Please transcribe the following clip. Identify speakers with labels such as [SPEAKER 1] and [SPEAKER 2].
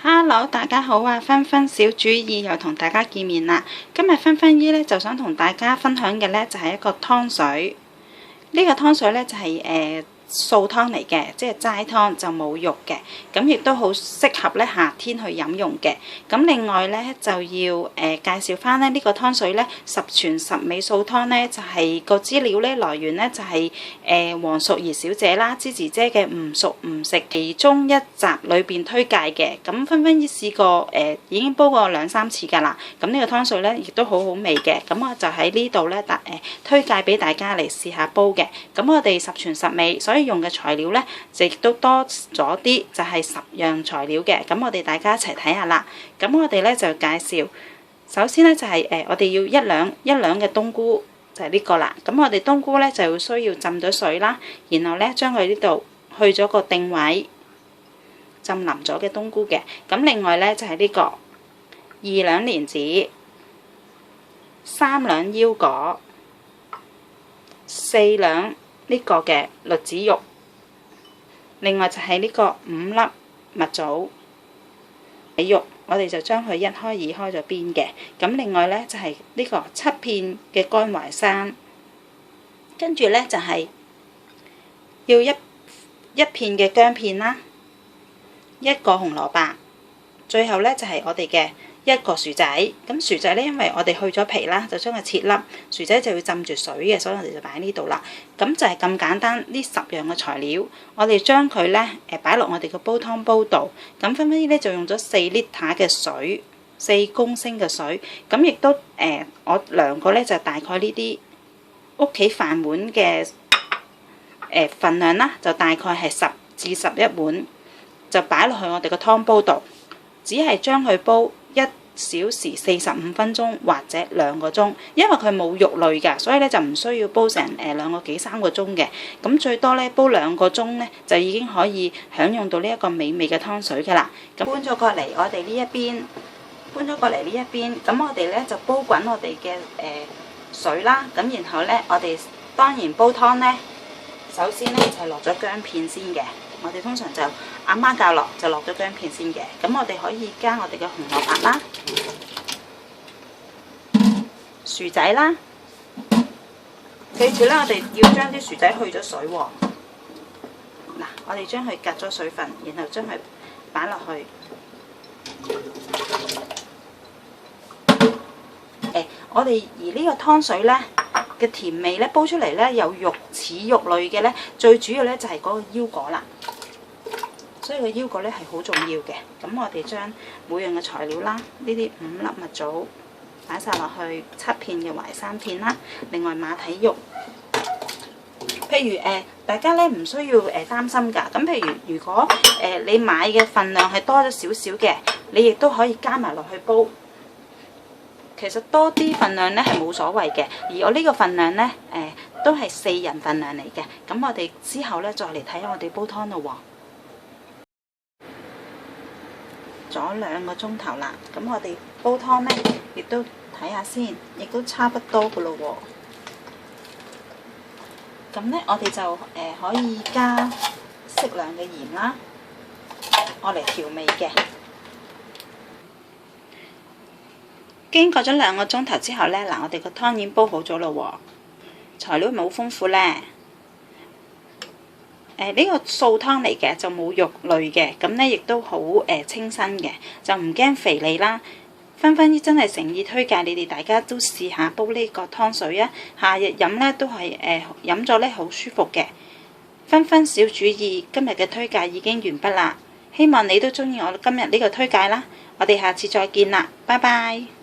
[SPEAKER 1] Hello，大家好啊！芬芬小主意又同大家見面啦。今日芬芬姨呢就想同大家分享嘅呢就係一個湯水。呢個湯水呢就係素湯嚟嘅，即係齋湯就冇肉嘅，咁亦都好適合呢夏天去飲用嘅。咁另外呢，就要介紹翻呢個湯水呢，十全十美素湯呢，就係個資料呢來源呢，就係黃淑儀小姐啦，芝芝姐嘅唔熟唔食其中一集裏邊推介嘅。咁芬芬姨試過已經煲過2、3次㗎啦。咁呢個湯水呢，亦都好好味嘅。咁我就喺呢度呢，推介俾大家嚟試下煲嘅。咁我哋十全十美，所以用嘅材料呢，亦都多咗啲，就係10樣材料嘅。咁我哋大家一齊睇下啦。咁我哋呢，就介紹，首先呢，就係我哋要一兩嘅冬菇，就係呢個啦。咁我哋冬菇呢，就需要浸咗水啦，然後呢，將佢呢度去咗個定位，浸腍咗嘅冬菇嘅。咁另外呢，就係呢個2兩蓮子、3兩腰果、4兩呢個嘅栗子肉，另外就係呢個5粒蜜棗肉，我哋就將佢一開二開咗邊嘅。咁另外呢，就係呢個7片嘅乾淮山，跟住呢，就係要一片嘅薑片啦，1個紅蘿蔔，最後呢，就係我哋嘅1個薯仔。咁薯仔呢，因為我哋去咗皮啦，就將佢切粒。薯仔就要浸住水嘅，所以我哋就擺喺呢度啦。咁就係咁簡單，呢10樣嘅材料，我哋將佢呢擺落我哋個煲湯煲度。咁芬芬姨呢就用咗4 litre 嘅水，4公升嘅水。咁亦都我量過呢，就大概呢啲屋企飯碗嘅份量啦，就大概係10至11碗，就擺落去我哋個湯煲度，只係將佢煲1小時45分鐘或者2個鐘，因為佢冇肉類㗎，所以咧就唔需要煲成2個幾3個鐘嘅。咁最多咧煲2個鐘咧，就已經可以享用到呢一個美味嘅湯水㗎啦。咁搬咗過嚟我哋呢一邊，咁我哋咧就煲滾我哋嘅水啦。咁然後咧，我哋當然煲湯咧，首先咧就係落咗薑片先嘅。我哋通常就阿媽教落就落咗薑片先嘅。咁我哋可以加我哋嘅紅蘿蔔啦、薯仔啦。記住咧，我哋要將啲薯仔去咗水喎。嗱，我哋將佢隔咗水分，然後將佢擺落去。我哋而呢個湯水咧嘅甜味咧，煲出嚟咧有肉似肉類嘅咧，最主要咧就係嗰個腰果啦。所以個腰果咧係好重要嘅。咁我哋將每樣嘅材料啦，呢啲5粒蜜棗擺晒落去，7片嘅淮山片啦，另外馬蹄肉。譬如大家咧唔需要擔心㗎。咁譬如如果你買嘅份量係多咗少少嘅，你亦都可以加埋落去煲。其實多啲份量咧係冇所謂嘅，而我呢個份量咧都係4人份量嚟嘅。咁我哋之後咧再嚟睇下我哋煲湯咯喎。咗2個鐘頭啦，咁我哋煲湯咧亦都睇下先，亦都差不多噶咯喎。咁咧我哋就可以加適量嘅鹽啦，我嚟調味嘅。經過咗2個鐘頭之後呢，嗱，我哋個湯已經煲好咗咯喎，材料咪好豐富呢。呢個素湯嚟嘅，就冇肉類嘅，咁呢亦都好清新嘅，就唔驚肥膩啦。芬芬姨真係誠意推介你哋大家都試下煲呢個湯水啊！夏日飲呢都係飲咗呢好舒服嘅。芬芬小主意今日嘅推介已經完畢啦，希望你都中意我今日呢個推介啦。我哋下次再見啦，拜拜。